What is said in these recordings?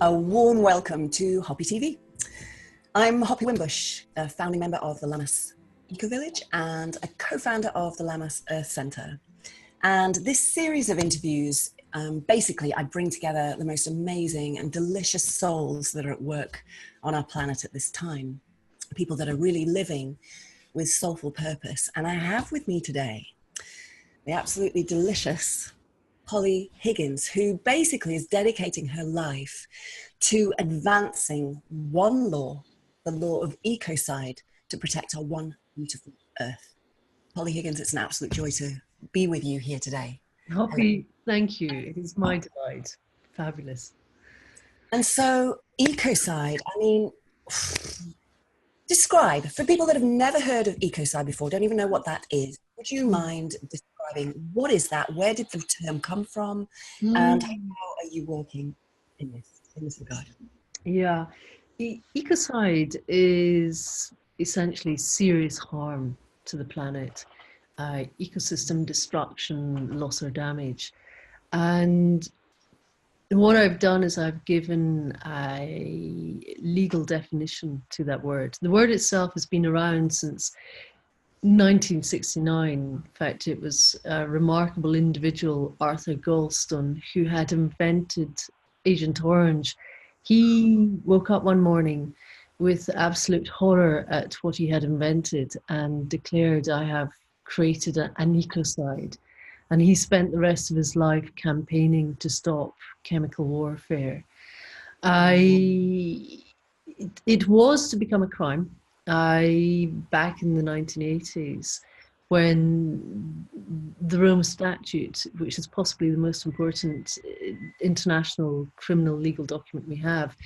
A warm welcome to HoppiTV. I'm Hoppi Wimbush, a founding member of the Lammas Eco Village and a co-founder of the Lammas Earth Centre. And this series of interviews, basically I bring together the most amazing and delicious souls that are at work on our planet at this time. People that are really living with soulful purpose. And I have with me today the absolutely delicious Polly Higgins, who basically is dedicating her life to advancing one law, the law of ecocide, to protect our one beautiful earth. Polly Higgins, it's an absolute joy to be with you here today. Hoppi, thank you. It is my delight. Fabulous. And so ecocide, I mean, describe, for people that have never heard of ecocide before, don't even know what that is, would you mind describing what is that, where did the term come from, and how are you working in this regard? Yeah, ecocide is essentially serious harm to the planet, ecosystem destruction, loss or damage. And what I've done is I've given a legal definition to that word. The word itself has been around since 1969. In fact, it was a remarkable individual, Arthur Goldstone, who had invented Agent Orange. He woke up one morning with absolute horror at what he had invented and declared, "I have created an ecocide." And he spent the rest of his life campaigning to stop chemical warfare. It was to become a crime. Back in the 1980s, when the Rome Statute, which is possibly the most important international criminal legal document we have,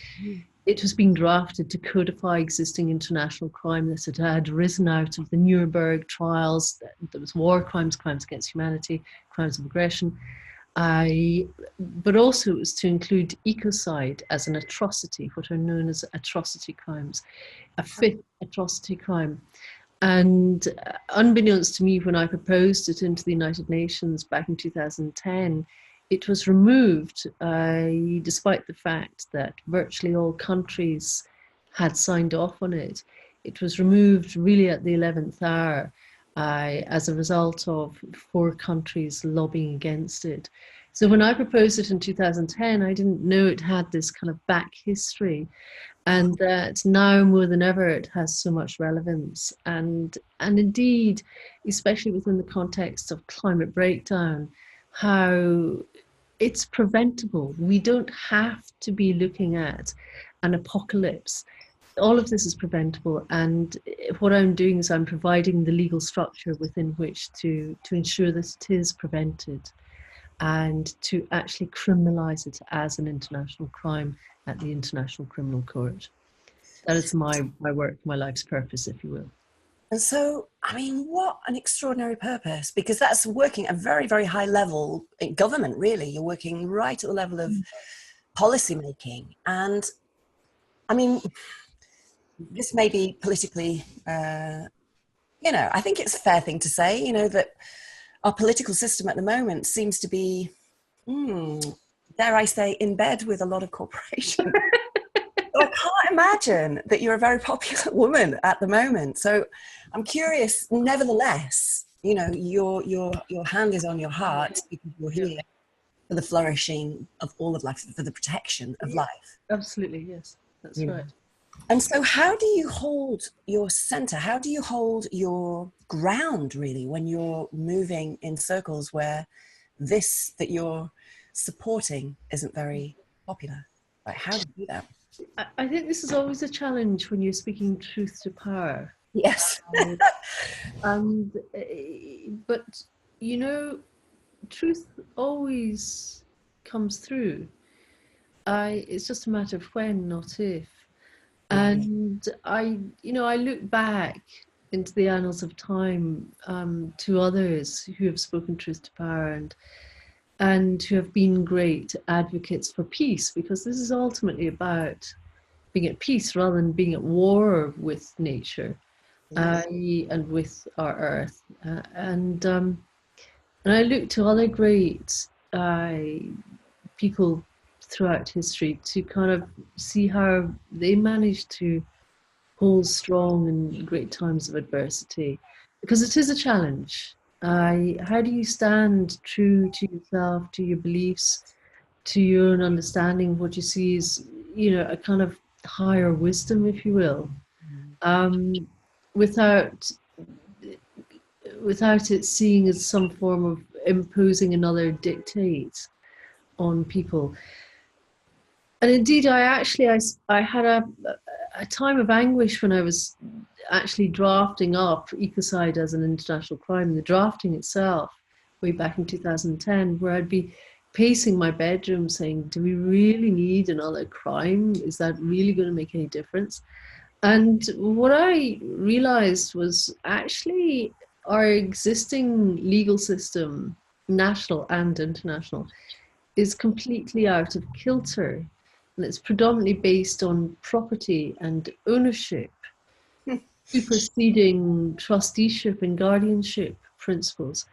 it was being drafted to codify existing international crime that had arisen out of the Nuremberg trials. There was war crimes, crimes against humanity, crimes of aggression. But also it was to include ecocide as an atrocity, what are known as atrocity crimes, a fifth atrocity crime. And unbeknownst to me, when I proposed it into the United Nations back in 2010, it was removed, despite the fact that virtually all countries had signed off on it. It was removed really at the 11th hour as a result of 4 countries lobbying against it. So when I proposed it in 2010, I didn't know it had this kind of back history, and that now more than ever it has so much relevance. And indeed, especially within the context of climate breakdown, how it's preventable. We don't have to be looking at an apocalypse. All of this is preventable, and what I'm doing is I'm providing the legal structure within which to ensure that it is prevented and to actually criminalize it as an international crime at the International Criminal Court. That is my work, my life's purpose, if you will. And so, I mean, what an extraordinary purpose, because that's working at a very, very high level in government, really. You're working right at the level of policy making. And I mean, this may be politically, I think it's a fair thing to say, that our political system at the moment seems to be, dare I say, in bed with a lot of corporations. I can't imagine that you're a very popular woman at the moment. So I'm curious, nevertheless, your hand is on your heart because you're here for the flourishing of all of life, for the protection of life. Absolutely, yes, that's right. And so how do you hold your center? How do you hold your ground, really, when you're moving in circles where this that you're supporting isn't very popular? Like, how do you do that? I think this is always a challenge when you're speaking truth to power. Yes. But, truth always comes through. It's just a matter of when, not if. And I look back into the annals of time to others who have spoken truth to power and who have been great advocates for peace, because this is ultimately about being at peace rather than being at war with nature and with our earth. And I look to other great people throughout history to kind of see how they managed to hold strong in great times of adversity, because it is a challenge. How do you stand true to yourself, to your beliefs, to your own understanding of what you see is, you know, a kind of higher wisdom, if you will, without it seeing as some form of imposing another dictate on people. And indeed, I had a time of anguish when I was actually drafting up ecocide as an international crime, the drafting itself, way back in 2010, where I'd be pacing my bedroom saying, do we really need another crime? Is that really going to make any difference? And what I realized was actually our existing legal system, national and international, is completely out of kilter. And it's predominantly based on property and ownership, superseding trusteeship and guardianship principles.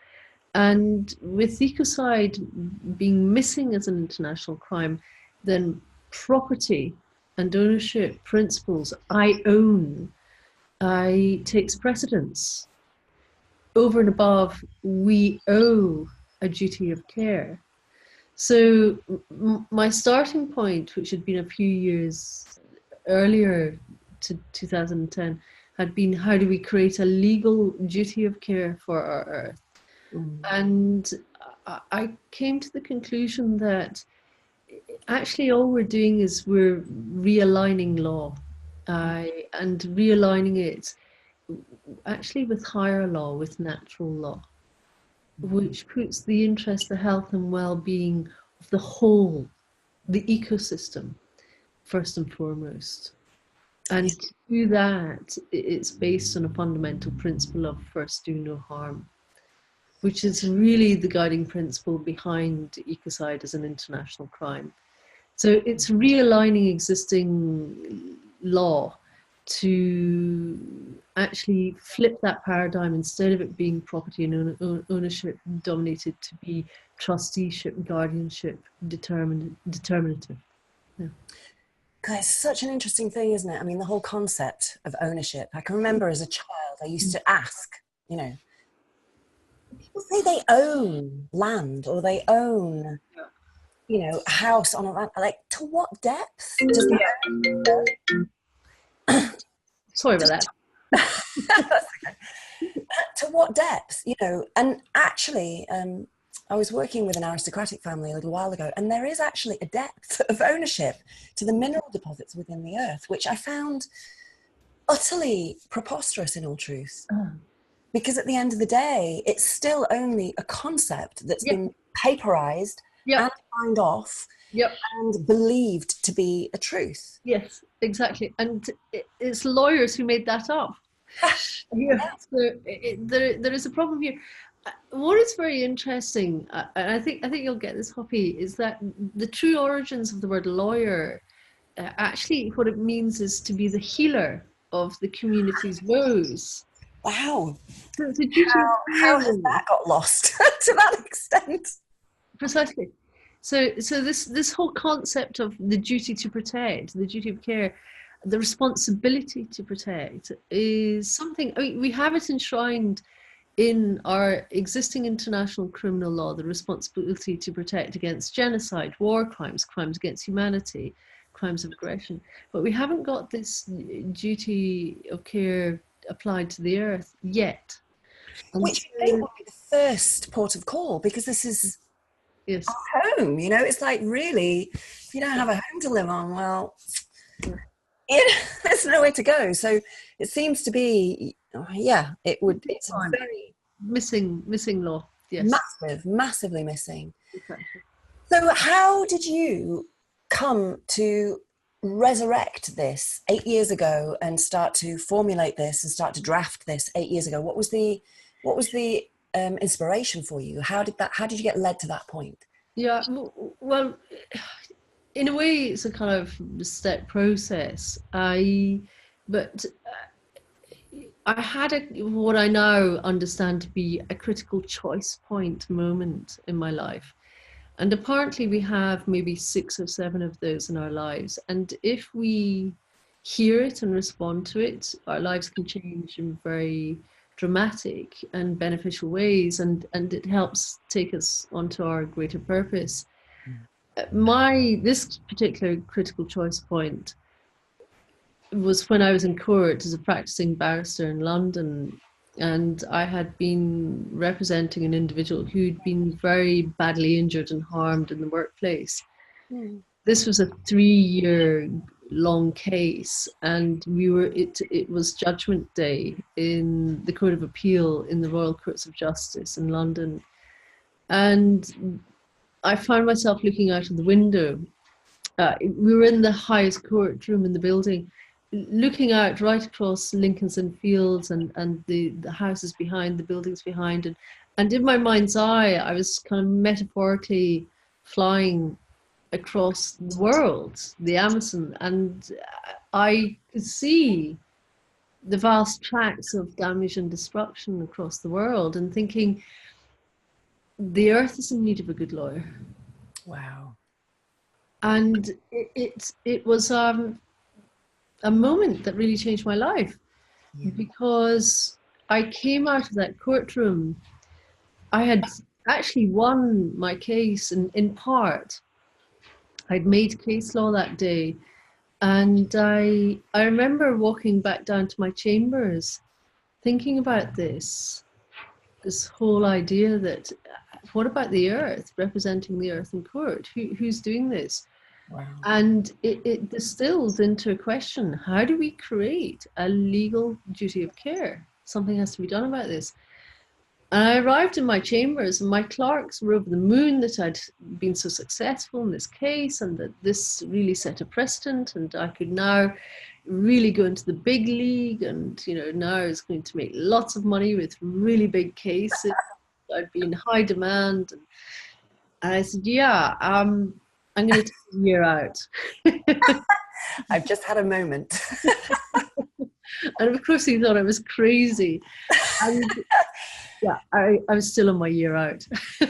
And with ecocide being missing as an international crime, then property and ownership principles, I own, takes precedence over and above we owe a duty of care. So my starting point, which had been a few years earlier to 2010, had been, how do we create a legal duty of care for our earth? And I came to the conclusion that actually all we're doing is we're realigning law, and realigning it actually with higher law, with natural law, which puts the interest, the health and well-being of the whole, the ecosystem, first and foremost. And to do that, it's based on a fundamental principle of first do no harm, which is really the guiding principle behind ecocide as an international crime. So it's realigning existing law to actually flip that paradigm. Instead of it being property and ownership dominated, to be trusteeship, guardianship, determinative. Yeah. God, it's such an interesting thing, isn't it? I mean, the whole concept of ownership. I can remember as a child, I used to ask, you know, people say they own land or they own, you know, a house on a land. Like, to what depth does that go? Sorry about that. That's okay. To what depth, you know? And actually, I was working with an aristocratic family a little while ago, and there is actually a depth of ownership to the mineral deposits within the earth, which I found utterly preposterous in all truth. Because at the end of the day, it's still only a concept that's been paperized and signed off and believed to be a truth. Yes, exactly. And it's lawyers who made that up. So there is a problem here. What is very interesting, and I think you'll get this, Hoppy, is that the true origins of the word lawyer, actually what it means is to be the healer of the community's woes. Wow. So how has that got lost to that extent? Precisely. So this whole concept of the duty to protect, the duty of care, the responsibility to protect is something, I mean, we have it enshrined in our existing international criminal law, the responsibility to protect against genocide, war crimes, crimes against humanity, crimes of aggression. But we haven't got this duty of care applied to the earth yet. Which I think would be the first port of call, because this is our home, you know? It's like, really, if you don't have a home to live on, well, there's nowhere to go. So it seems to be, it's a very missing law. Yes. Massively missing. Exactly. So how did you come to resurrect this 8 years ago and start to formulate this and start to draft this 8 years ago? What was the inspiration for you? How did you get led to that point? Yeah, well, in a way, it's a kind of step process. I had what I now understand to be a critical choice point moment in my life. And apparently we have maybe 6 or 7 of those in our lives. And if we hear it and respond to it, our lives can change in very dramatic and beneficial ways, and it helps take us onto our greater purpose. This particular critical choice point was when I was in court as a practicing barrister in London, and I had been representing an individual who'd been very badly injured and harmed in the workplace. This was a 3-year long case, and it was Judgment Day in the Court of Appeal in the Royal Courts of Justice in London. And I found myself looking out of the window. We were in the highest courtroom in the building, looking out right across Lincoln's Inn Fields and the houses behind, the buildings behind. And in my mind's eye, I was kind of metaphorically flying across the world, the Amazon, and I could see the vast tracts of damage and destruction across the world, and thinking, the earth is in need of a good lawyer. Wow. And it was a moment that really changed my life, because I came out of that courtroom. I had actually won my case in part. I'd made case law that day, and I remember walking back down to my chambers thinking about this whole idea that, what about the earth, representing the earth in court? Who's doing this? Wow. And it distilled into a question: how do we create a legal duty of care? Something has to be done about this. And I arrived in my chambers, and my clerks were over the moon that I'd been so successful in this case, and that this really set a precedent, and I could now really go into the big league, and now I was going to make lots of money with really big cases. I'd be in high demand, and I said, yeah, I'm going to take a year out. I've just had a moment. And of course he thought I was crazy. And yeah, I was still on my year out. 8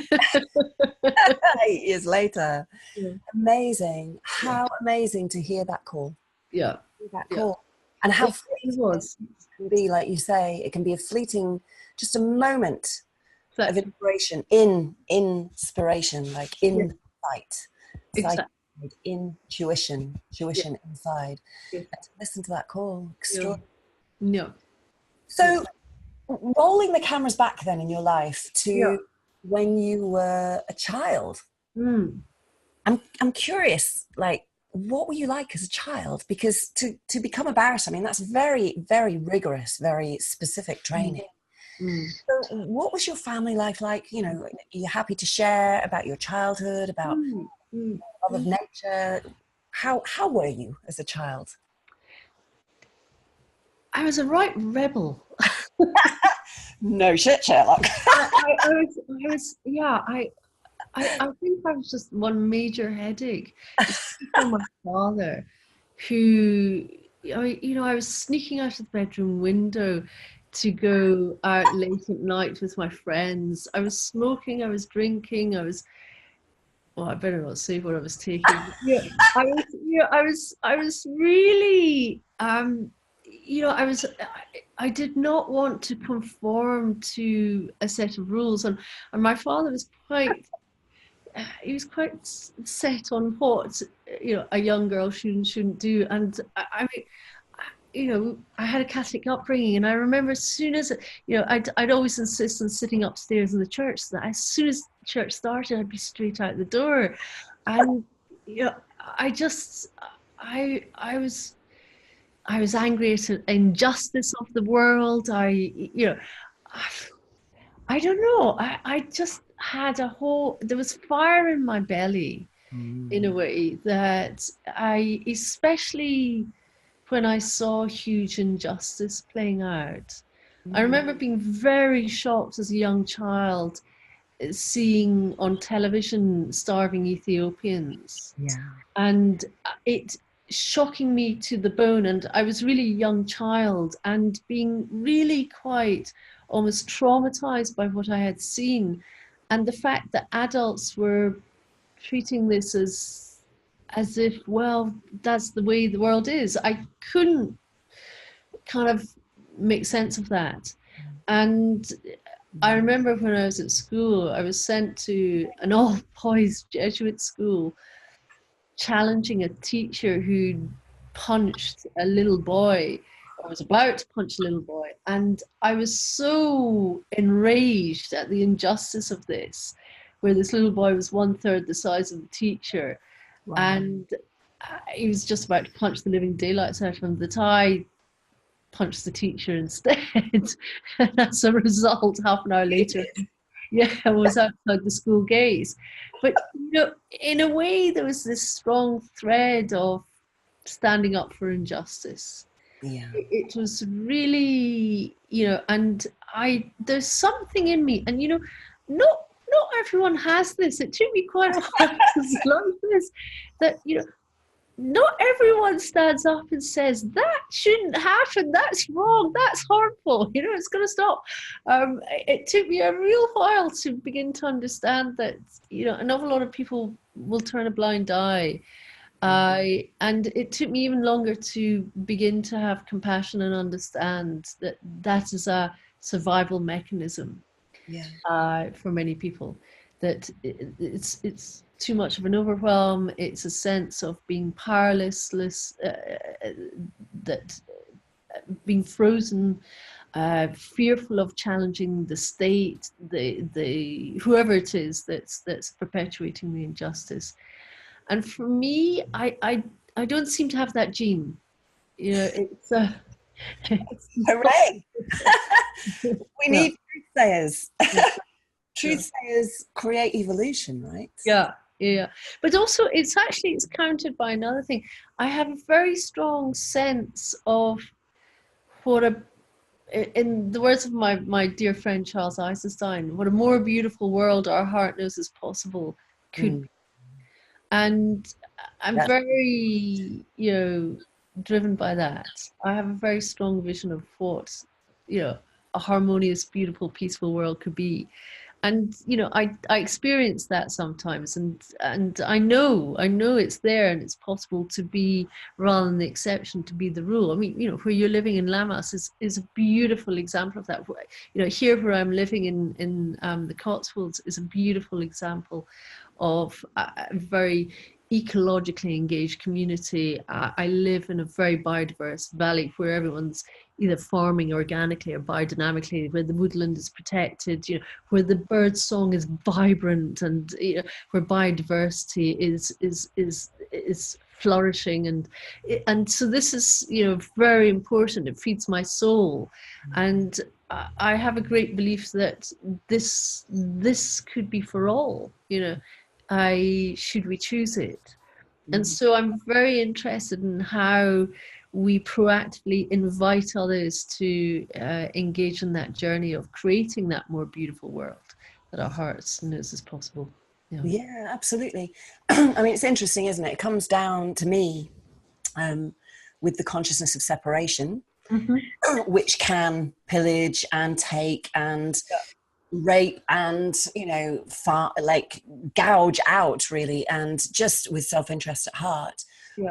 years later. Yeah. Amazing. How amazing to hear that call. Yeah. That call. And how fleeting it can be, like you say, it can be a fleeting, just a moment of inspiration, inspiration, like insight. Exactly. Intuition inside. Yeah. And to listen to that call, extraordinary. No. So rolling the cameras back then in your life to when you were a child, I'm curious, like, what were you like as a child? Because to become a barrister, I mean, that's very, very rigorous, very specific training. So what was your family life like? Are you happy to share about your childhood, about love of nature? How were you as a child? I was a right rebel. No shit, Sherlock. I think I was just one major headache from my father, who, I was sneaking out of the bedroom window to go out late at night with my friends. I was smoking, I was drinking, I better not say what I was taking. I was really, I did not want to conform to a set of rules, and my father was quite set on what a young girl shouldn't do. And I had a Catholic upbringing, and I remember as soon as I'd always insist on sitting upstairs in the church, so that as soon as church started, I'd be straight out the door. And I was angry at the injustice of the world. I don't know. I just had there was fire in my belly in a way that especially when I saw huge injustice playing out. I remember being very shocked as a young child, seeing on television starving Ethiopians. Yeah. And it shocking me to the bone. And I was really a young child and being really quite almost traumatized by what I had seen. And the fact that adults were treating this as if, well, that's the way the world is. I couldn't kind of make sense of that. And I remember when I was at school, I was sent to an all-boys Jesuit school, challenging a teacher who punched a little boy, or was about to punch a little boy. And I was so enraged at the injustice of this, where this little boy was 1/3 the size of the teacher. Wow. And he was just about to punch the living daylights out of him, that I punched the teacher instead. And as a result, half an hour later, I was outside the school gates. But, you know, in a way, there was this strong thread of standing up for injustice. Yeah. It was really, you know, and there's something in me, and, you know, not everyone has this. It took me quite a while to learn this, that, you know, not everyone stands up and says, that shouldn't happen, that's wrong, that's harmful, you know, it's going to stop. It took me a real while to begin to understand that, you know, an awful lot of people will turn a blind eye. And it took me even longer to begin to have compassion and understand that that is a survival mechanism for many people, that it's too much of an overwhelm. It's a sense of being powerless, that being frozen, fearful of challenging the state, the whoever it is that's perpetuating the injustice. And for me, I don't seem to have that gene. You know, it's hooray! We need truth sayers. Truth sayers create evolution, right? Yeah. But also, it's countered by another thing. I have a very strong sense of in the words of my dear friend Charles Eisenstein, what a more beautiful world our heart knows is possible could be. And I'm very, you know, driven by that. I have a very strong vision of what, you know, a harmonious, beautiful, peaceful world could be. And, you know, I experience that sometimes, and I know it's there, and it's possible to be, rather than the exception, to be the rule. I mean, you know, where you're living in Lammas is a beautiful example of that. You know, here where I'm living in the Cotswolds is a beautiful example of a very ecologically engaged community. I live in a very biodiverse valley where everyone's either farming organically or biodynamically, where the woodland is protected, you know, where the bird song is vibrant, and, you know, where biodiversity is flourishing, and so this is, you know, very important. It feeds my soul, and I have a great belief that this could be for all, you know, should we choose it. And so I'm very interested in how we proactively invite others to engage in that journey of creating that more beautiful world that our hearts knows is possible. Yeah, absolutely. I mean, it's interesting, isn't it? It comes down to me with the consciousness of separation, which can pillage and take and rape and, you know, gouge out, really, and just with self-interest at heart.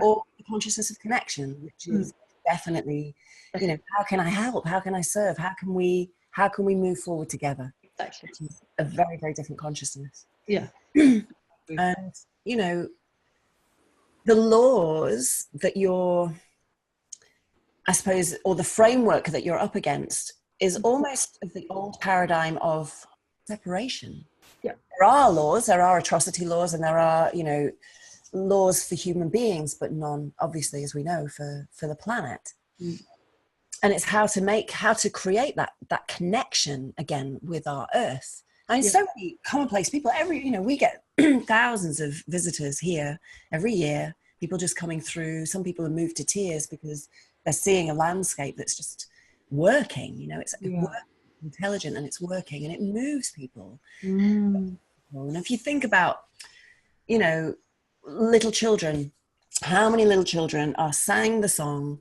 Or the consciousness of connection, which is definitely, you know, how can I help? How can I serve? How can we move forward together? Exactly. Which is a very, very different consciousness. Yeah. And, you know, the laws that you're, I suppose, or the framework that you're up against is almost of the old paradigm of separation. Yeah. There are laws, there are atrocity laws, and there are, you know, laws for human beings, but none, obviously, as we know, for the planet. And it's how to create that connection again with our earth. I mean, so many commonplace people, you know, we get thousands of visitors here every year, people just coming through. Some people are moved to tears because they're seeing a landscape that's just working, you know, it's intelligent, and it's working, and it moves people. And if you think about, you know, little children, how many little children are sang the song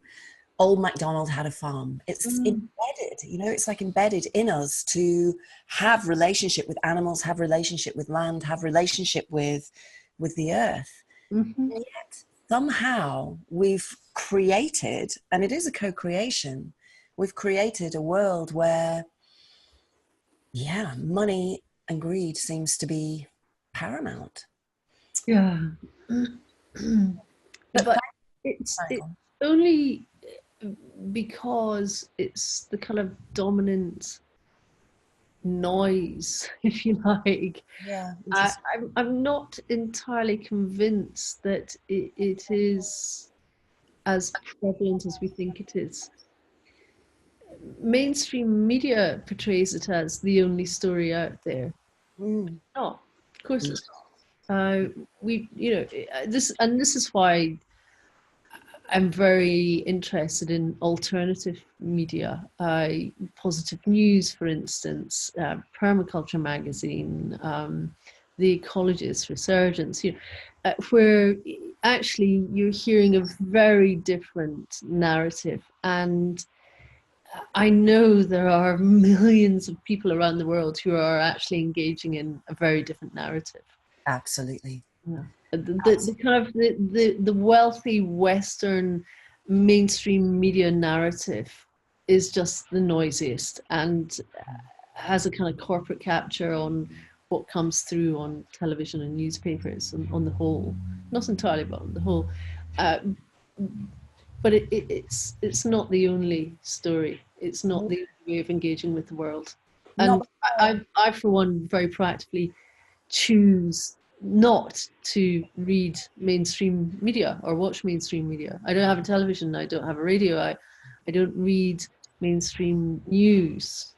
Old MacDonald Had a Farm? It's embedded, you know, it's like embedded in us to have relationship with animals, have relationship with land, have relationship with with the earth. Mm-hmm. And yet somehow we've created, and it is a co-creation, we've created a world where, yeah, money and greed seems to be paramount. Yeah. But it's only because it's the kind of dominant noise, if you like. Yeah, I'm not entirely convinced that it is as prevalent as we think it is. Mainstream media portrays it as the only story out there. Mm. No, of course it's not. This is why I'm very interested in alternative media, Positive News, for instance, Permaculture Magazine, The Ecologist, Resurgence, where actually you're hearing a very different narrative. And I know there are millions of people around the world who are actually engaging in a very different narrative. Absolutely. Yeah. The kind of the wealthy Western mainstream media narrative is just the noisiest and has a kind of corporate capture on what comes through on television and newspapers on the whole, not entirely, but on the whole. But it's not the only story. It's not the only way of engaging with the world. And I for one, very practically choose not to read mainstream media or watch mainstream media. I don't have a television. I don't have a radio. I don't read mainstream news.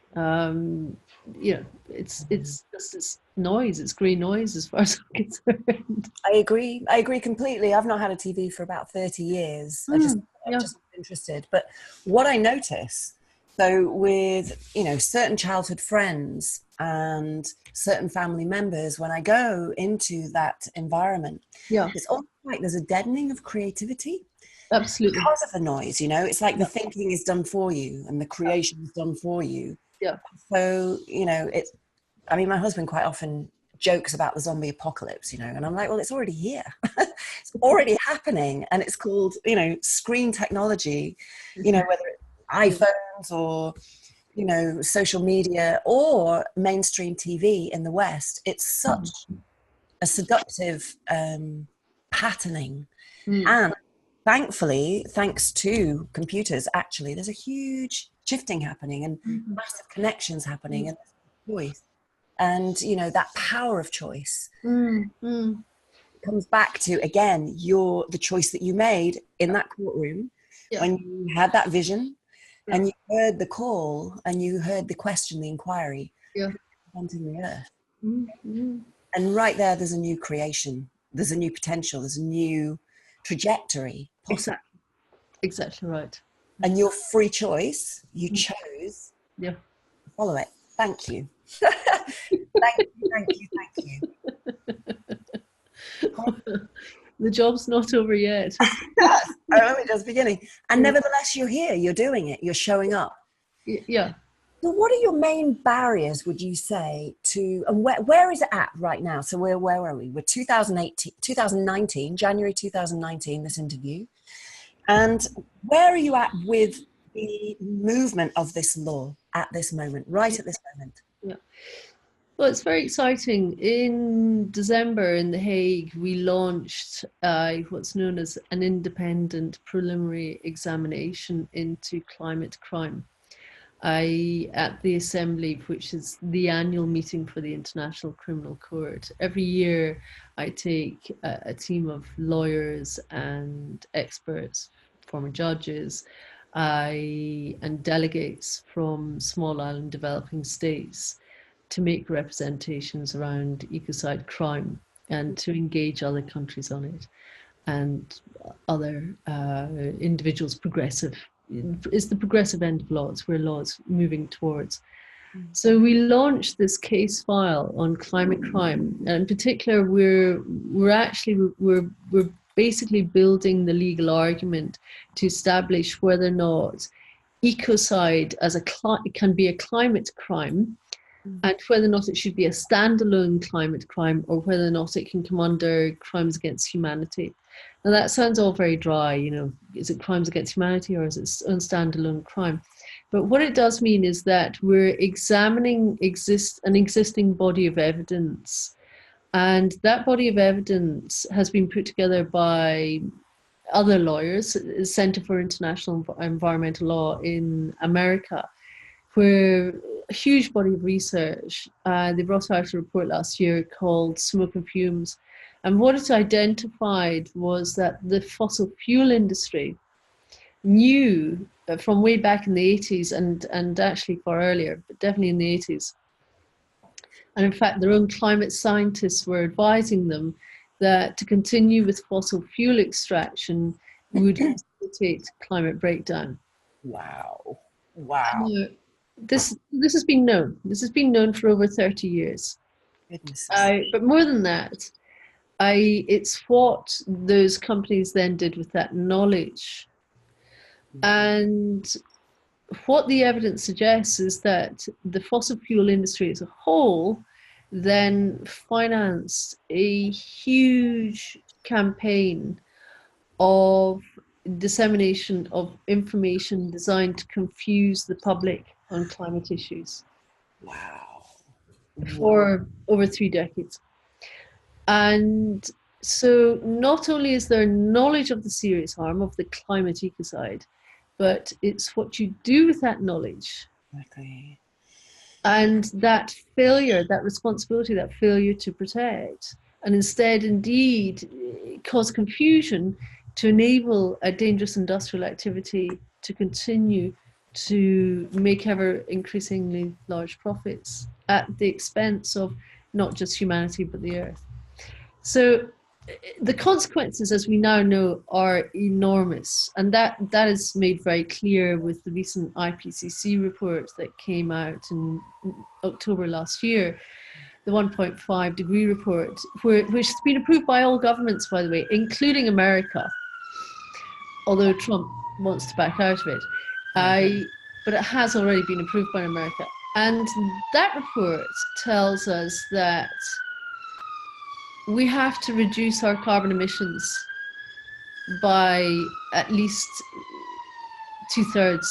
It's just this noise. It's grey noise as far as I'm concerned. I agree completely. I've not had a TV for about 30 years. I'm just not interested. But what I notice, so with, certain childhood friends and certain family members, when I go into that environment, it's almost like there's a deadening of creativity. Absolutely. Because of the noise, it's like the thinking is done for you and the creation is done for you. Yeah. So, my husband quite often jokes about the zombie apocalypse, and I'm like, well, it's already here. It's already happening. And it's called, screen technology, whether it's iPhones or, social media or mainstream TV in the West. It's such a seductive patterning. And thankfully, thanks to computers, actually, there's a huge shifting happening and massive connections happening and choice. And, that power of choice comes back to, again, the choice that you made in that courtroom when you had that vision and you heard the call and you heard the question, the inquiry, confronting the earth. And right there, there's a new creation. There's a new potential. There's a new trajectory possible. Exactly right. And your free choice, you chose to follow it. Thank you. Thank you. The job's not over yet. I'm only just beginning. And nevertheless, you're here, you're doing it, you're showing up. Yeah. So what are your main barriers, would you say, to, and where is it at right now? So where are we? We're 2019, January 2019, this interview. And where are you at with the movement of this law at this moment, right at this moment? Yeah. Well, it's very exciting. In December in The Hague, we launched what's known as an independent preliminary examination into climate crime at the Assembly, which is the annual meeting for the International Criminal Court. Every year, I take a team of lawyers and experts, former judges, and delegates from small island developing states to make representations around ecocide crime and to engage other countries on it and other individuals. It's the progressive end of law. It's where law is moving towards. So we launched this case file on climate crime, and in particular, we're basically building the legal argument to establish whether or not ecocide can be a climate crime, and whether or not it should be a standalone climate crime or whether or not it can come under crimes against humanity. Now that sounds all very dry, you know, is it crimes against humanity or is it its own standalone crime? But what it does mean is that we're examining an existing body of evidence, and that body of evidence has been put together by other lawyers, the Center for International Environmental Law in America, where a huge body of research, they brought out a report last year called Smoke and Fumes. And what it identified was that the fossil fuel industry knew from way back in the 80s and actually far earlier, but definitely in the 80s. And in fact, their own climate scientists were advising them that to continue with fossil fuel extraction would facilitate climate breakdown. Wow. Wow. This has been known. This has been known for over 30 years. Goodness. But more than that, it's what those companies then did with that knowledge. And what the evidence suggests is that the fossil fuel industry as a whole then financed a huge campaign of dissemination of information designed to confuse the public on climate issues. Wow. For over 3 decades. And so not only is there knowledge of the serious harm of the climate ecocide, but it's what you do with that knowledge. Okay. And that failure, that responsibility, that failure to protect, and instead indeed cause confusion to enable a dangerous industrial activity to continue to make ever increasingly large profits at the expense of not just humanity but the earth. So the consequences, as we now know, are enormous, and that is made very clear with the recent IPCC report that came out in October last year, the 1.5 degree report, which has been approved by all governments, by the way, including America, although Trump wants to back out of it. But it has already been approved by America. And that report tells us that we have to reduce our carbon emissions by at least 2/3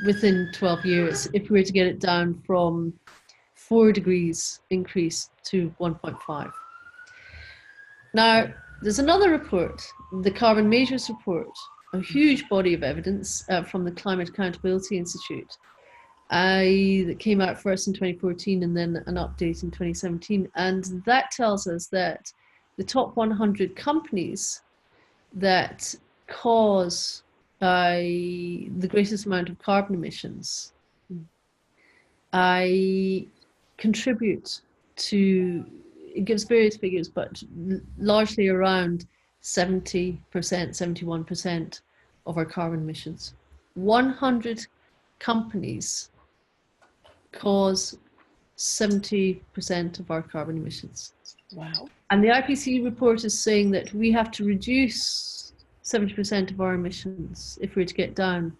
within 12 years if we were to get it down from 4 degrees increase to 1.5. Now, there's another report, the Carbon Measures Report, a huge body of evidence from the Climate Accountability Institute that came out first in 2014 and then an update in 2017. And that tells us that the top 100 companies that cause the greatest amount of carbon emissions contribute to, it gives various figures, but largely around 70%, 71% of our carbon emissions. 100 companies cause 70% of our carbon emissions. Wow. And the IPCC report is saying that we have to reduce 70% of our emissions if we're to get down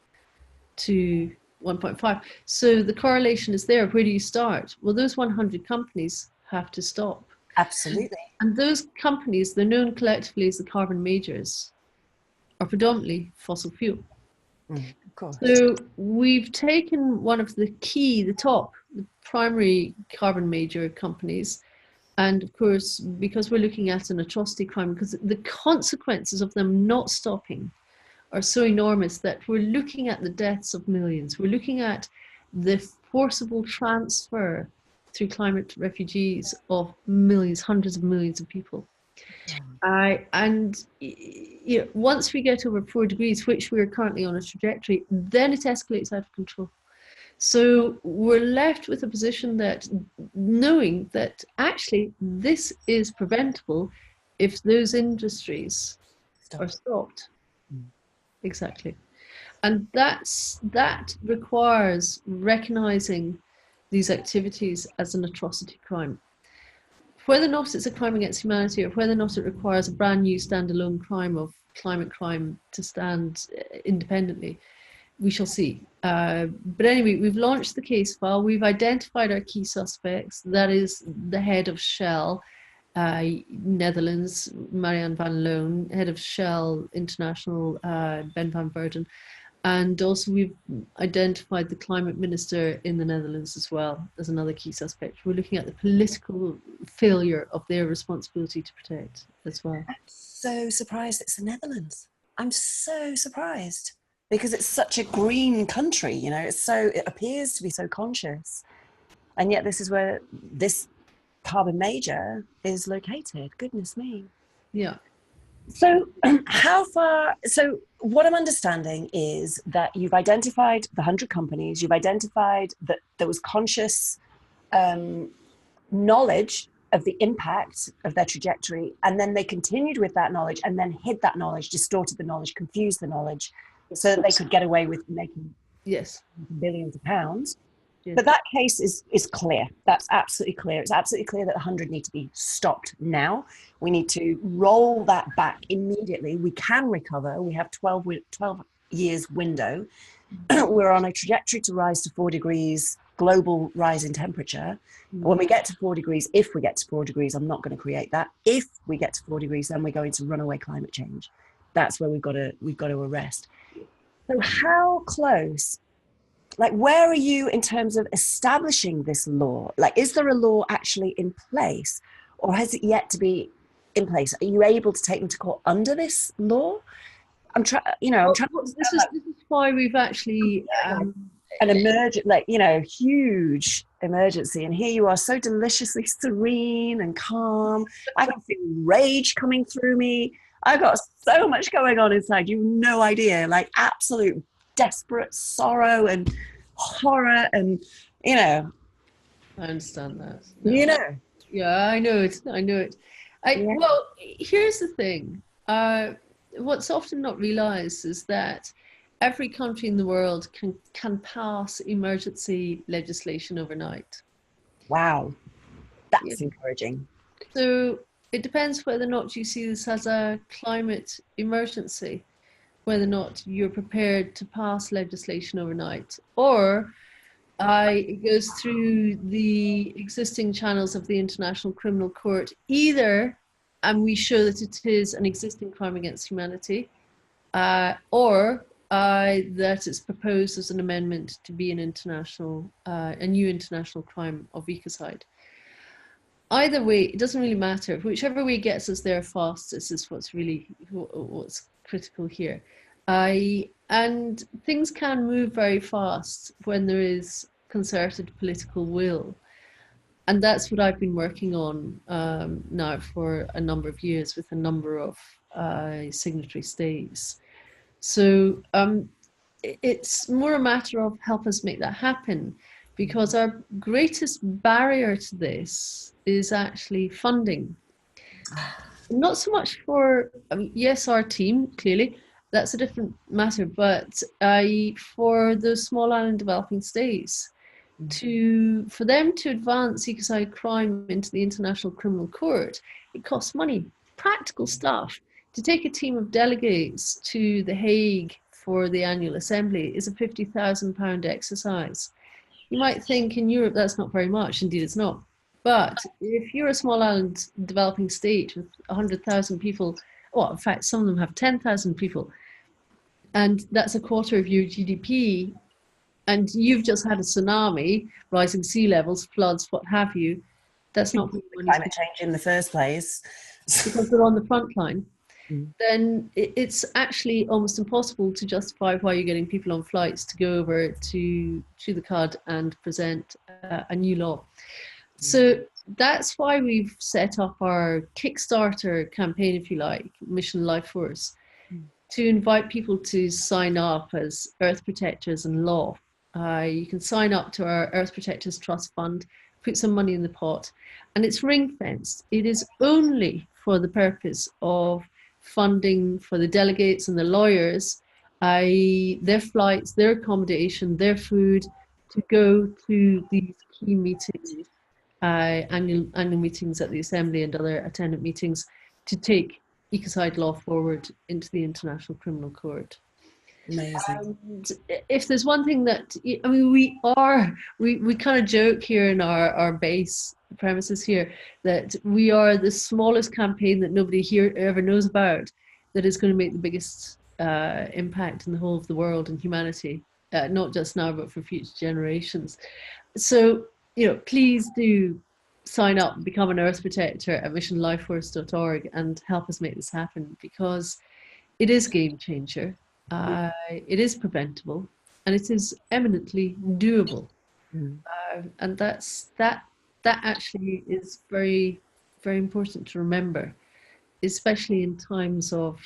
to 1.5. So the correlation is there. Where do you start? Well, those 100 companies have to stop. Absolutely. And those companies, they're known collectively as the carbon majors, are predominantly fossil fuel. Of course. So we've taken one of the primary carbon major companies, and of course, because we're looking at an atrocity crime, because the consequences of them not stopping are so enormous that we're looking at the deaths of millions. We're looking at the forcible transfer through climate refugees of millions, hundreds of millions of people. And once we get over 4 degrees, which we are currently on a trajectory, then it escalates out of control. So we're left with a position that, knowing that actually this is preventable if those industries are stopped. Exactly. And that requires recognizing these activities as an atrocity crime. Whether or not it's a crime against humanity or whether or not it requires a brand new standalone crime of climate crime to stand independently, we shall see. But anyway, we've launched the case file. We've identified our key suspects. That is the head of Shell, Netherlands, Marianne van Loon, head of Shell International, Ben van Beurden. And also we've identified the climate minister in the Netherlands as well as another key suspect. We're looking at the political failure of their responsibility to protect as well. I'm so surprised it's the Netherlands. I'm so surprised because it's such a green country, you know, it appears to be so conscious. And yet this is where this carbon major is located. Goodness me. Yeah. So so what I'm understanding is that you've identified the 100 companies, you've identified that there was conscious knowledge of the impact of their trajectory, and then they continued with that knowledge and then hid that knowledge, distorted the knowledge, confused the knowledge, so that they could get away with making billions of pounds. Yes. But that case is clear. That's absolutely clear. It's absolutely clear that 100 need to be stopped now. We need to roll that back immediately. We can recover. We have 12 years window. We're on a trajectory to rise to 4 degrees, global rise in temperature. When we get to 4 degrees, if we get to 4 degrees, I'm not going to create that. If we get to 4 degrees, then we're going to runaway climate change. That's where we've got to arrest. So how close? Like, where are you in terms of establishing this law? Like, is there a law actually in place, or has it yet to be in place? Are you able to take them to court under this law? I'm trying. This is why we've actually an emergent, huge emergency, and here you are, so deliciously serene and calm. I can feel rage coming through me. I've got so much going on inside. You've no idea. Like, absolute desperate sorrow and horror, and I understand that. No. Yeah, I know it. Well, here's the thing. What's often not realized is that every country in the world can pass emergency legislation overnight. Wow, that's encouraging. So it depends whether or not you see this as a climate emergency, whether or not you're prepared to pass legislation overnight, or it goes through the existing channels of the International Criminal Court, either, and we show that it is an existing crime against humanity, or that it's proposed as an amendment to be a new international crime of ecocide. Either way, it doesn't really matter. Whichever way gets us there fastest is what's critical here. And things can move very fast when there is concerted political will. And that's what I've been working on now for a number of years with a number of signatory states. So it's more a matter of help us make that happen, because our greatest barrier to this is actually funding. Not so much for, yes, our team, clearly, that's a different matter, but for those small island developing states, for them to advance ecocide crime into the International Criminal Court, it costs money, practical stuff. To take a team of delegates to The Hague for the annual assembly is a £50,000 exercise. You might think in Europe that's not very much, indeed it's not. But if you're a small island developing state with 100,000 people, well, in fact, some of them have 10,000 people, and that's a quarter of your GDP, and you've just had a tsunami, rising sea levels, floods, what have you, that's not climate change in the first place. Because they're on the front line. Then it's actually almost impossible to justify why you're getting people on flights to go over to the CUD and present a new law. So that's why we've set up our Kickstarter campaign, if you like, Mission Life Force, to invite people to sign up as Earth Protectors in Law. You can sign up to our Earth Protectors Trust Fund, put some money in the pot, and it's ring-fenced. It is only for the purpose of funding for the delegates and the lawyers, their flights, their accommodation, their food, to go to these key meetings, annual meetings at the Assembly and other attendant meetings, to take Ecocide law forward into the International Criminal Court. Amazing. And if there's one thing that, I mean, we kind of joke here in our base premises here that we are the smallest campaign that nobody here ever knows about that is going to make the biggest impact in the whole of the world and humanity, not just now, but for future generations. So, please do sign up, become an Earth Protector at missionlifeforce.org and help us make this happen, because it is a game changer. It is preventable, and it is eminently doable. And that actually is very, very important to remember, especially in times of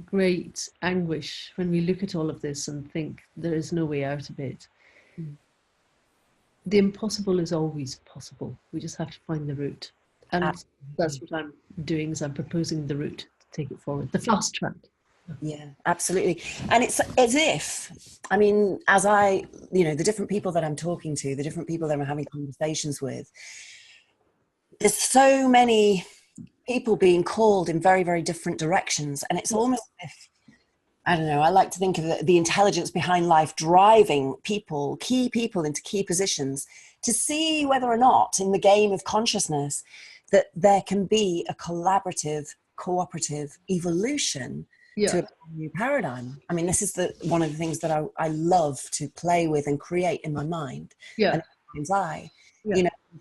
great anguish, when we look at all of this and think there is no way out of it. The impossible is always possible. We just have to find the route. And that's what I'm doing, is I'm proposing the route to take it forward, the fast track. Yeah, absolutely. And it's as if, I mean, as I, the different people that I'm talking to, the different people that I'm having conversations with, there's so many people being called in very, very different directions. And it's almost as if, I don't know, I like to think of the intelligence behind life driving people, key people into key positions to see whether or not in the game of consciousness that there can be a collaborative, cooperative evolution to a new paradigm. I mean, this is one of the things that I love to play with and create in my mind and in my eye.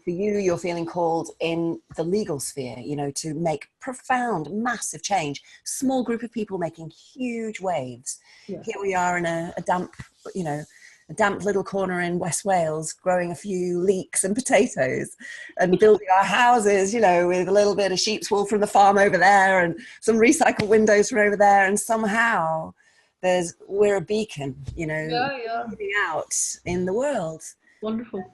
For you, you're feeling called in the legal sphere, to make profound, massive change. Small group of people making huge waves. Here we are in a damp, a damp little corner in West Wales, growing a few leeks and potatoes and building our houses, with a little bit of sheep's wool from the farm over there and some recycled windows from over there. And somehow we're a beacon, moving out in the world. Wonderful.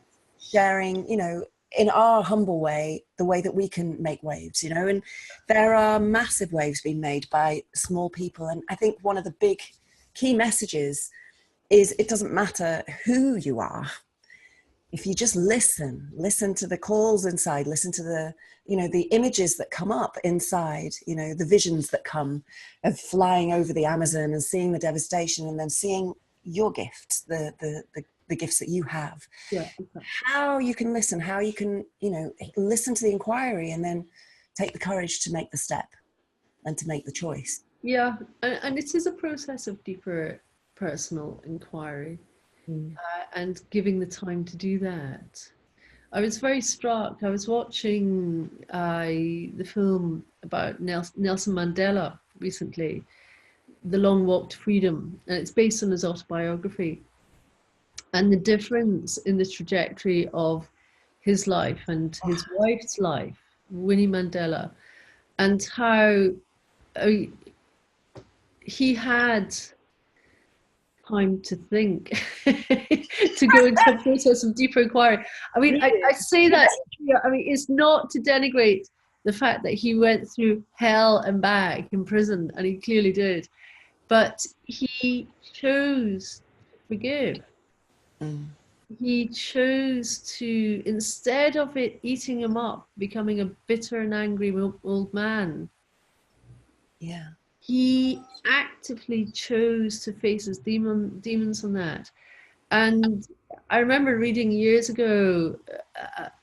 Sharing, in our humble way, the way that we can make waves, and there are massive waves being made by small people. And I think one of the big key messages is it doesn't matter who you are. If you just listen to the calls inside, listen to the, the images that come up inside, the visions that come of flying over the Amazon and seeing the devastation and then seeing your gifts, the gifts that you have, how you can listen, how you can, listen to the inquiry and then take the courage to make the step and to make the choice. Yeah, and it is a process of deeper personal inquiry and giving the time to do that. I was very struck. I was watching the film about Nelson Mandela recently, The Long Walk to Freedom, and it's based on his autobiography. And the difference in the trajectory of his life and his wife's life, Winnie Mandela, and how he had time to think, to go into a process of deeper inquiry. I mean, I say that, it's not to denigrate the fact that he went through hell and back in prison, and he clearly did, but he chose to forgive. He chose to, instead of it eating him up, becoming a bitter and angry old man, he actively chose to face his demons on that. And I remember reading years ago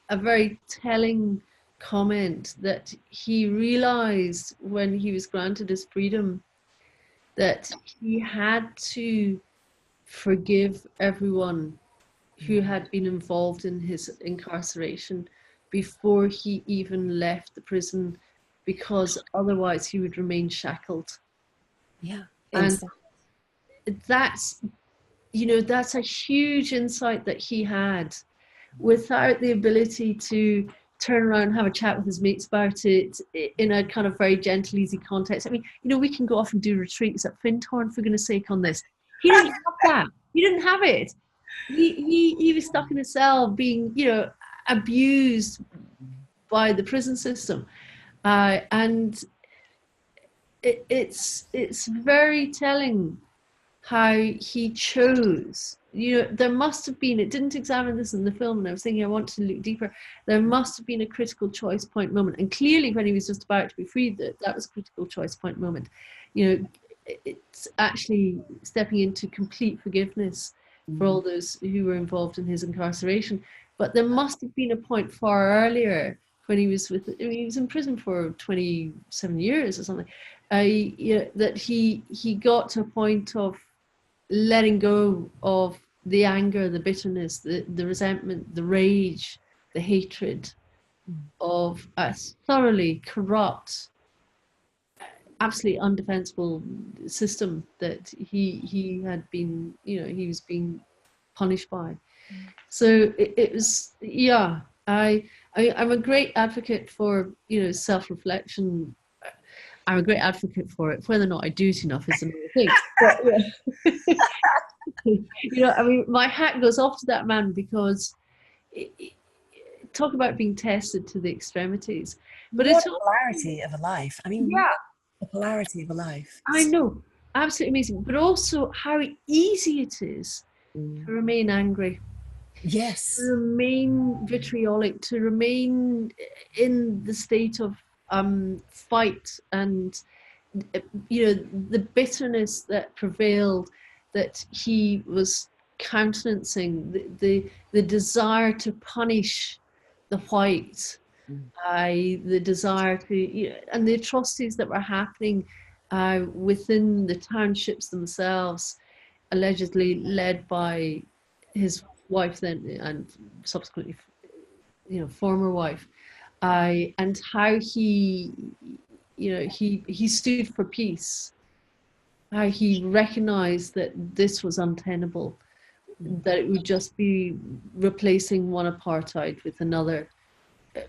a very telling comment that he realized when he was granted his freedom that he had to forgive everyone who had been involved in his incarceration before he even left the prison, because otherwise he would remain shackled. And that's a huge insight that he had, without the ability to turn around and have a chat with his mates about it in a kind of very gentle, easy context. I mean, we can go off and do retreats at Fintorn, for goodness sake, on this. He didn't have that. He didn't have it. He was stuck in a cell being, abused by the prison system. And it's very telling how he chose. There must have been, it didn't examine this in the film, and I was thinking I want to look deeper. There must have been a critical choice point moment. And clearly when he was just about to be freed, that was a critical choice point moment. it's actually stepping into complete forgiveness for all those who were involved in his incarceration. But there must have been a point far earlier when he was he was in prison for 27 years or something, that he got to a point of letting go of the anger, the bitterness, the resentment, the rage, the hatred of a thoroughly corrupt, absolutely undefensible system that he had been, he was being punished by. So it was, yeah, I'm a great advocate for, self-reflection. I'm a great advocate for it. Whether or not I do it enough is another thing. But, I mean, my hat goes off to that man, because talk about being tested to the extremities. But what it's a polarity of a life. I mean, yeah, the polarity of a life. I know, absolutely amazing. But also how easy it is to remain angry. Yes. To remain vitriolic, to remain in the state of fight, and the bitterness that prevailed, that he was countenancing, the desire to punish the white, the desire to, and the atrocities that were happening within the townships themselves, allegedly led by his wife then, and subsequently, former wife, and how he stood for peace, how he recognized that this was untenable, that it would just be replacing one apartheid with another,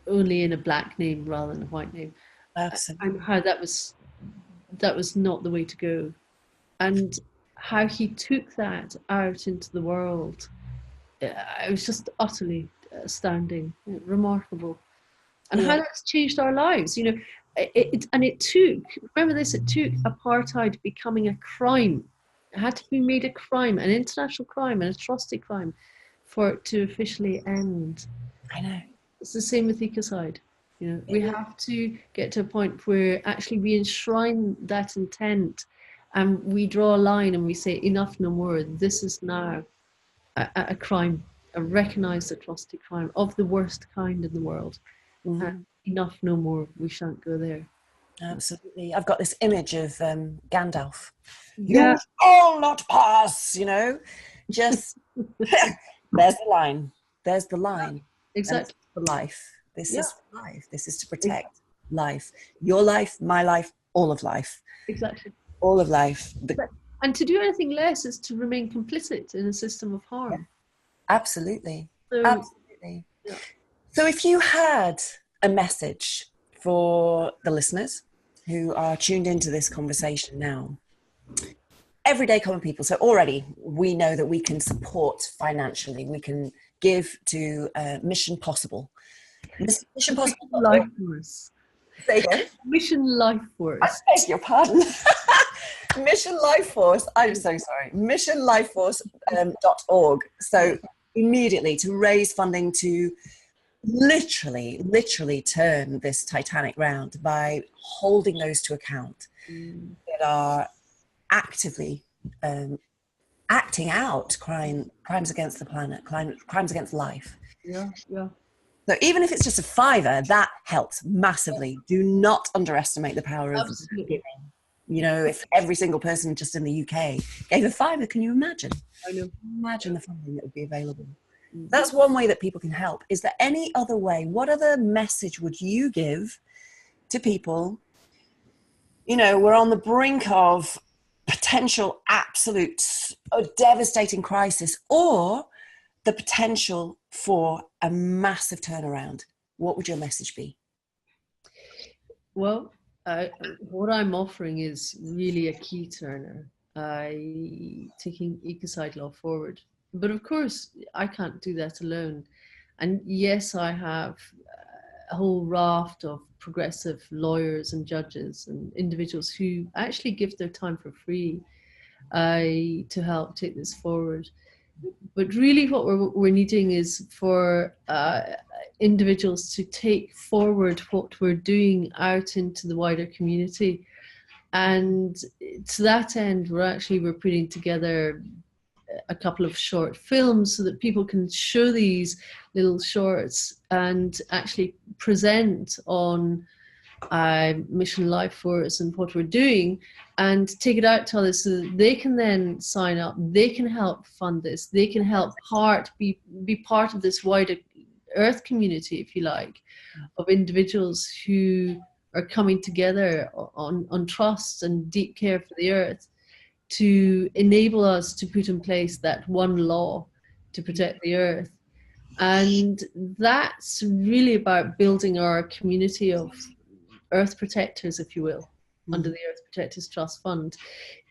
only in a black name rather than a white name. Absolutely. And how that was not the way to go, and how he took that out into the world. It was just utterly astounding, remarkable, and how that's changed our lives. It took, remember this, it took apartheid becoming a crime. It had to be made a crime, an international crime, an atrocity crime, for it to officially end. I know. It's the same with ecocide. We have to get to a point where actually we enshrine that intent, and we draw a line and we say, enough, no more. This is now a crime, a recognised atrocity crime of the worst kind in the world. Enough, no more. We shan't go there. Absolutely. I've got this image of Gandalf. Yeah. You shall not pass, just there's the line. There's the line. Exactly. For life. This is for life. This is to protect life. Your life, my life, all of life. Exactly. All of life. And to do anything less is to remain complicit in a system of harm. Yeah. Absolutely. So, absolutely. Yeah. So if you had a message for the listeners who are tuned into this conversation now, everyday common people, so already we know that we can support financially, we can give to Mission Possible. Mission Possible Life Force. Say again? Mission Life Force. I beg your pardon. Mission Life Force. I'm so sorry. missionlifeforce.org. So immediately to raise funding to literally turn this Titanic round by holding those to account that are actively acting out crimes against the planet, crimes against life. Yeah. So even if it's just a $5, that helps massively. Do not underestimate the power of giving. If every single person just in the UK gave a $5, can you imagine? I know. Imagine the funding that would be available. That's one way that people can help. Is there any other way? What other message would you give to people? We're on the brink of potential absolute devastating crisis, or the potential for a massive turnaround. What would your message be? Well, what I'm offering is really a key turner, taking Ecocide Law forward. But of course, I can't do that alone. And yes, I have a whole raft of progressive lawyers and judges and individuals who actually give their time for free to help take this forward. But really what we're needing is for individuals to take forward what we're doing out into the wider community, And to that end, we're putting together a couple of short films so that people can show these little shorts and actually present on Mission Life Force and what we're doing, and take it out to others so that they can then sign up, they can help fund this, they can help be part of this wider Earth community, if you like, of individuals who are coming together on trust and deep care for the Earth to enable us to put in place that one law to protect the Earth. And that's really about building our community of Earth protectors, if you will, under the Earth Protectors Trust Fund.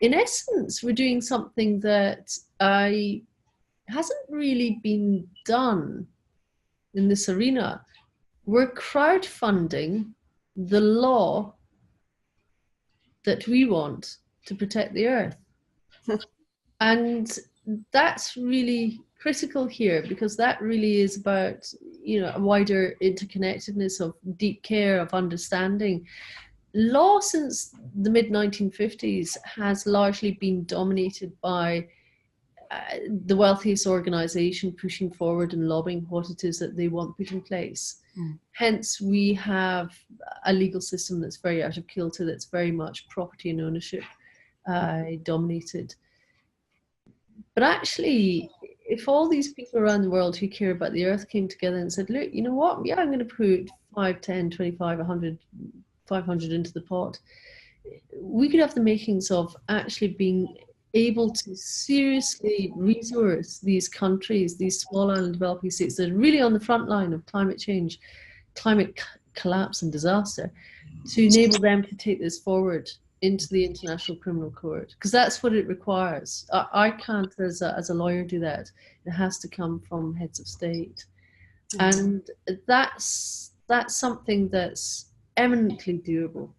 In essence, we're doing something that hasn't really been done in this arena. We're crowdfunding the law that we want to protect the Earth. And that's really critical here, because that really is about, you know, a wider interconnectedness of deep care, of understanding. Law since the mid-1950s has largely been dominated by the wealthiest organization pushing forward and lobbying what it is that they want put in place. Hence, we have a legal system that's very out of kilter, that's very much property and ownership dominated. But actually, if all these people around the world who care about the Earth came together and said, look, you know what, yeah, I'm going to put 5, 10, 25, 100, 500 into the pot, we could have the makings of actually being able to seriously resource these countries, these small island developing states that are really on the front line of climate change, climate collapse and disaster, to enable them to take this forward into the International Criminal Court, because that's what it requires. I can't, as a lawyer, do that. It has to come from heads of state. And that's something that's eminently doable.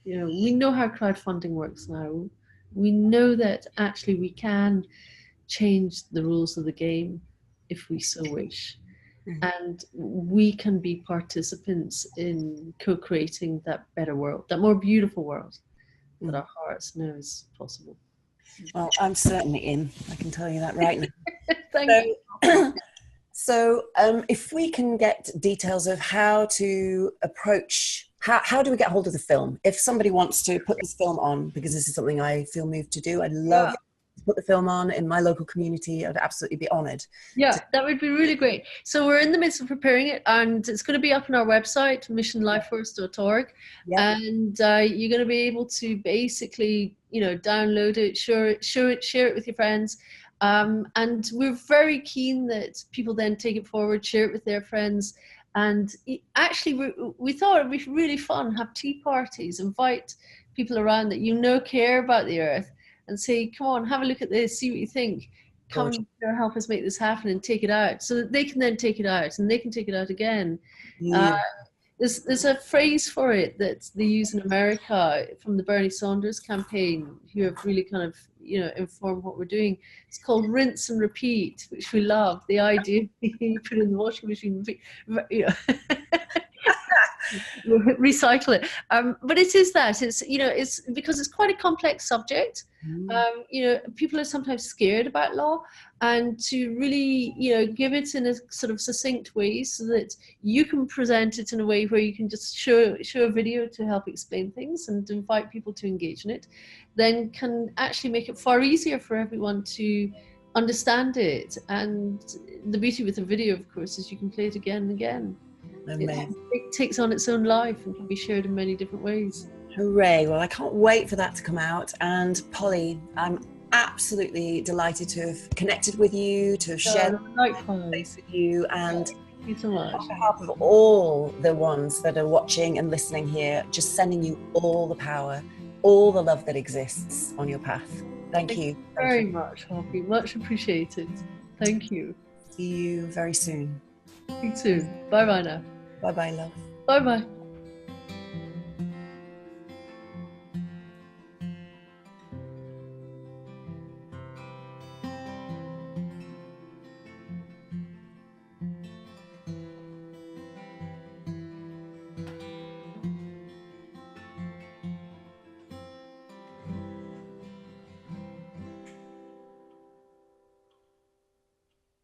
You know, we know how crowdfunding works now. We know that actually we can change the rules of the game if we so wish. And we can be participants in co-creating that better world, that more beautiful world that our hearts know is possible. Well, I'm certainly in, I can tell you that right now. Thank you. So if we can get details of how to approach, how do we get hold of the film? If somebody wants to put this film on, because this is something I feel moved to do, I'd love to put the film on in my local community. I'd absolutely be honoured. Yeah, that would be really great. So we're in the midst of preparing it, and it's going to be up on our website, missionlifeforce.org. And you're going to be able to basically, you know, download it, share it with your friends. And we're very keen that people then take it forward, share it with their friends. And actually, we thought it'd be really fun, have tea parties, invite people around that you know care about the Earth, and say, come on, have a look at this, see what you think. Come help us make this happen and take it out, so that they can then take it out and they can take it out again. There's a phrase for it that they use in America from the Bernie Sanders campaign, who have really kind of, you know, informed what we're doing. It's called rinse and repeat, which we love. The idea you put in the washing machine, you know, recycle it. But it is that. It's, you know, it's because it's quite a complex subject. You know, people are sometimes scared about law, and to really, you know, give it in a sort of succinct way so that you can present it in a way where you can just show a video to help explain things and invite people to engage in it, then can actually make it far easier for everyone to understand it. And the beauty with a video, of course, is you can play it again and again. It takes on its own life and can be shared in many different ways. Hooray. Well, I can't wait for that to come out. And Polly, I'm absolutely delighted to have connected with you, to have shared space with you, and thank you so much. On behalf of all the ones that are watching and listening here, just sending you all the power, all the love that exists on your path. Thank you very much, Hoppi. Much appreciated. Thank you. See you very soon. See you soon. Bye bye now. Bye bye, love. Bye bye.